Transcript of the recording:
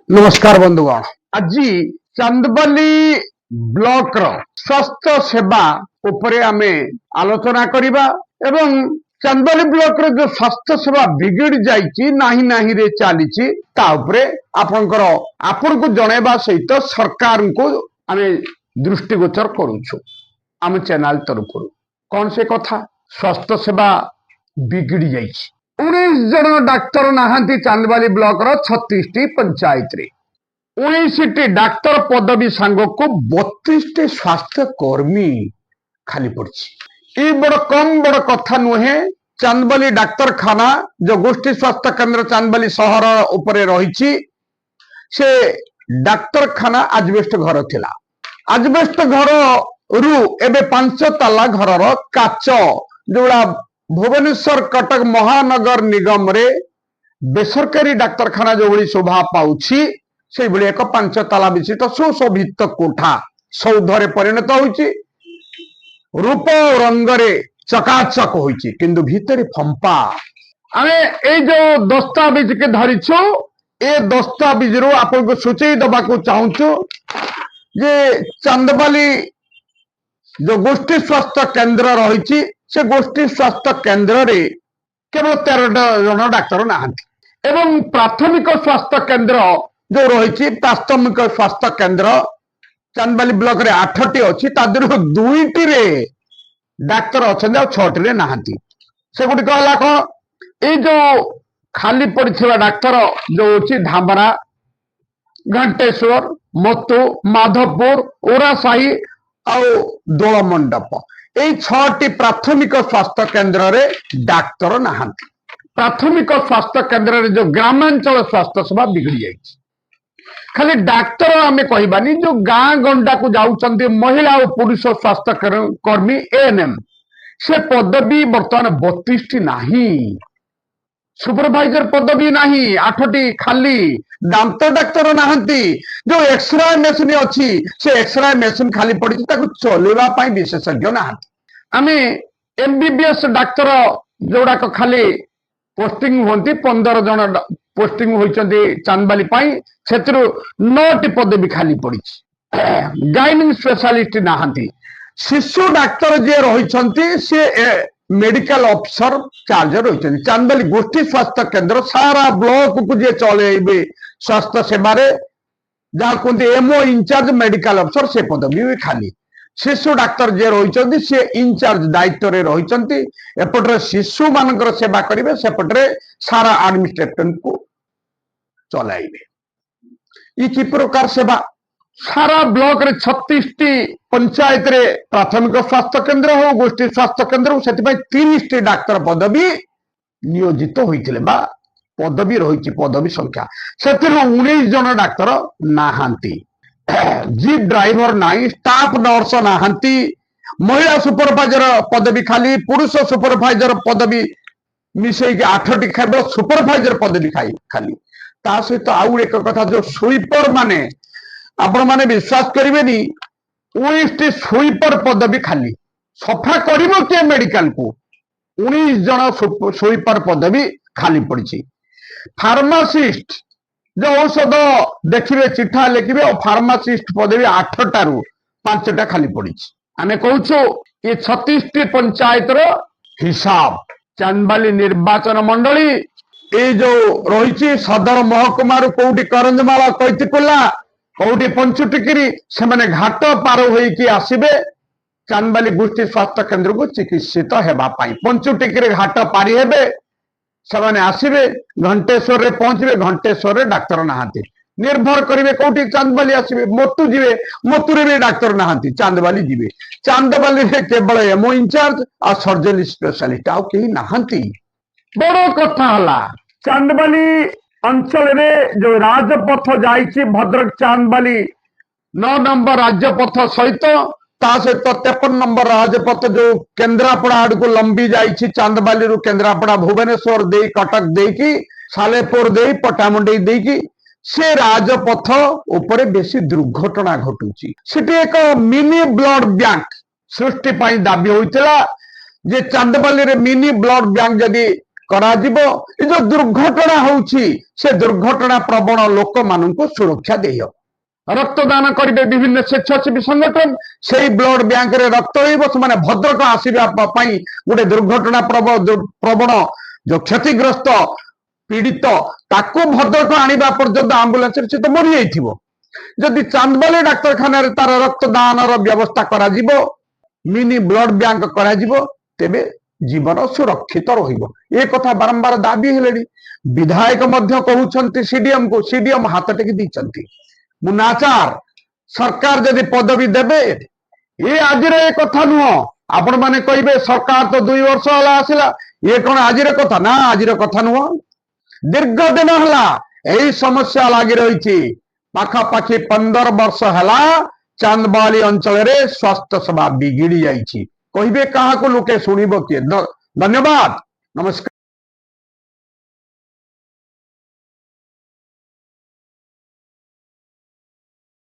नमस्कार बंधुगण आज चांदबाली ब्लॉक रो स्वास्थ्य सेवा उपरे आमे आलोचना करिबा एवं चांदबाली ब्लॉक रो जो स्वास्थ्य सेवा बिगड़ जाइछि नाही नाही रे चालिछि ता उपरे आपन को जणेबा सहित सरकार को आमे दृष्टिगोचर करूछु आम चैनल तरफ कौन से कथा स्वास्थ्य सेवा बिगड़ जाइछि 19 जन डाक्तर नहांती चांदबाली ब्लॉक रो 36 टी पंचायत रे 19 टी डाक्तर पदवी सांग को 32 टी स्वास्थ्य कर्मी खाली पड़ी। ये बड़ कथा नुहे। चांदबाली डाक्तर खाना जो गोष्ठी स्वास्थ्य केंद्र चांदबाली सहर उपरे रही से डाक्तर खाना आजबेस्ट घर थिला। आजबेस्ट घर रु एबे 5 ताला घर काच जोड़ा भुवनेश्वर कटक महानगर निगम रे बेसरकारी डाक्तरखाना जो भली शोभा पाउछि से भली एक 5 ताला विशिष्ट सुशोभित कोठा सौधरे परिणत होइछि। रूप रंग रे चकाचक होइछि किंतु भीतर फंपा। आमे ए जो दस्तावेज के धरिछु ए दस्तावेज रो आपन को सूचई दबा को चाहूछु जे चांदबाली जो गोष्ठी स्वास्थ्य केंद्र रही से गोष्ठी स्वास्थ्य केंद्र रे केवल 13 जन डाक्तर नहांती एवं प्राथमिक स्वास्थ्य केंद्र जो रही प्राथमिक स्वास्थ्य केंद्र चांदबाली ब्लॉक रे 8टी अच्छी तादर 2टी रे डाक्तर अच्छा 6टी रे नहांती। से गुडी कहला कौन ए जो खाली पड़ी डाक्तर जो अच्छी धामरा घंटेश्वर मत्तु माधवपुर ओरासाही आउ दोल मंडप এই 6टी प्राथमिक स्वास्थ्य केंद्र रे डाक्तर नहांती। प्राथमिक स्वास्थ्य केंद्र रे जो ग्रामांचल स्वास्थ्य सेवा बिगड़ी जाइछि। खाली डाक्तर आमे कहबानी जो गां गंडा को जाउचंती महिला और पुरुष स्वास्थ्य कर्मी एएनएम से पदवी वर्तमान 32 टी नाही। सुपरवाइजर पदवी नाही 8टी खाली। दांत डाक्तर नहांती जो एक्सरे मेसिन अच्छी से एक्सरे मेसिन खाली पड़ी ताको चलेबा पई विशेषज्ञ नहांती। आमे एमबीबीएस डाक्तर जोड़ा को खाली पोस्टिंग होती 15 जन पोस्टिंग होइचंती चांदबाली पई सेतरु 9टी पदवी खाली पड़ी। गाइनिंग स्पेशलिस्ट नहांती। शिशु डाक्तर जे रहिचंती से मेडिकल ऑफिसर चार्ज रही चांदबाली गोष्ठी स्वास्थ्य केंद्र सारा ब्लॉक को जे चलेबे स्वास्थ्य सेवा जहाँ कहते एमओ इंचार्ज मेडिकल ऑफिसर से पदवी भी खाली। शिशु डाक्तर जे रही से इंचार्ज दायित्व रे रही एपटे शिशु मान सेवा करेंगे सेपटे सारा एडमिनिस्ट्रेटर को चलाइबे। ये कि प्रकार सेवा सारा ब्लॉक रे 36 टी पंचायत रे प्राथमिक स्वास्थ्य केंद्र हो गोष्ठी स्वास्थ्य केंद्र हो सेति 30 टी डाक्तर पदवी नियोजित होइतिले बा पदवी रही पदवी संख्या से 19 जन डाक्तर नहांती। जीप ड्राइवर नाही स्टाफ नर्स नहांती। महिला सुपरवाइजर पदवी खाली पुरुष सुपरवाइजर पदवी मिसई के 8टी केवल सुपरवाइजर पदवी खाली। ता सहित आउ एक कथा जो स्वीपर माने आपण माने विश्वास करेंगे 19 स्वीपर पदवी खाली। सफा करिवो के मेडिकल को 19 जन स्वीपर पदवी खाली पड़ी। फार्मासिस्ट जो औषध देखिए चिठा लिखिए और फार्मासिस्ट पदवी 8 रु 5टा खाली पड़ी। आमे कहूछु ये 36 टी पंचायत रो हिसाब चांदबाली निर्वाचन मंडली ये जो रही सदर महकुमा कोटी करंजमाला कैतिकुला कौटी पंचुटिकिरी से माने घाट पार होइकी आसिबे चांदबाली गोष्ठी स्वास्थ्य केंद्र को चिकित्सित हेबा पाई। पंचुटिकिरी घाट पारी हेबे से माने आसिबे घंटेश्वर रे पहुंचबे घंटेश्वर रे डाक्तर नहांती निर्भर करिवे कौटी चांदबाली आसिबे मत्तु जिवे मत्तुरे भी डाक्तर नहांती चांदबाली जिवे चांदबाली रे केवल एमओ इंचार्ज आ सर्जरी स्पेशलिस्ट आ केही नहांती। बड़ कथा हला चांदबाली अंचल रे जो राजपथ जाइछि भद्रक चांदबाली 9 नंबर राजपथ सहित ता सहित 53 नंबर राजपथ जो केन्द्रापड़ा आड़ को लंबी जाइछि चांदबाली रु केन्द्रापड़ा भुवनेश्वर दे कटक देकी सालेपुर दे पटामुंडी देकी से राजपथ उपरे बेसी दुर्घटना घटुछि। सेठी एक मिनी ब्लड बैंक सृष्टि पाई दाबी होइतला जे चांदबाली रे मिनी ब्लड बैंक जदी କରାଯିବ। ଏ ଯୋଉ ଦୁର୍ଘଟଣା ହଉଛି ସେ ଦୁର୍ଘଟଣା ପ୍ରବଣ ଲୋକମାନଙ୍କୁ ସୁରକ୍ଷା ଦେଇହବ। ରକ୍ତଦାନ କରିବେ ବିଭିନ୍ନ ସ୍ୱେଚ୍ଛାସେବୀ ସଂଗଠନ, ସେଇ ବ୍ଲଡ ବ୍ୟାଙ୍କରେ ରକ୍ତ ରହିବ। ସେମାନେ ଭଦ୍ରକ ଆସିବା ପାଇଁ ଗୋଟେ ଦୁର୍ଘଟଣା ପ୍ରବଣ ଯୋଉ କ୍ଷତିଗ୍ରସ୍ତ ପୀଡ଼ିତ ତାକୁ ଭଦ୍ରକ ଆଣିବା ପର୍ଯ୍ୟନ୍ତ ଆମ୍ବୁଲାନ୍ସରେ ସେ ତ ମରିଯାଇଥିବ। ଯଦି ଚାନ୍ଦବାଲି ଡାକ୍ତରଖାନାରେ ତାର ରକ୍ତଦାନର ବ୍ୟବସ୍ଥା କରାଯିବ, ମିନି ବ୍ଲଡ ବ୍ୟାଙ୍କ କରାଯିବ, ତେବେ ଜୀବନ ସୁରକ୍ଷିତ ରହିବ। ଏ କଥା ବାରମ୍ବାର ଦାବି ହେଲେଣି। ବିଧାୟକ ମଧ୍ୟ କହୁଛନ୍ତି ସିଡିଏମ କୁ, ସିଡିଏମ ହାତ ଟେକି ଦେଇଛନ୍ତି। ମୁନାଚାର ସରକାର ଯଦି ପଦବୀ ଦେବେ, ଏ ଆଜିର ଏ କଥା ନୁହଁ। ଆପଣ ମାନେ କହିବେ ସରକାର ତ 2 ବର୍ଷ ହେଲା ଆସିଲା, ଏ କଣ ଆଜିର କଥା? ନା, ଆଜିର କଥା ନୁହଁ। ଦୀର୍ଘ ଦିନ ହେଲା ଏହି ସମସ୍ୟା ଲାଗି ରହିଛି। ପାଖାପାଖି 15 ବର୍ଷ ହେଲା ଚାନ୍ଦବାଲି ଅଞ୍ଚଳରେ ସ୍ୱାସ୍ଥ୍ୟ ସେବା ବିଗିଡି ଯାଇଛି। କହିବେ କାହାକୁ, ଲୋକେ ଶୁଣିବ କିଏ? ଧନ୍ୟବାଦ, ନମସ୍କାର।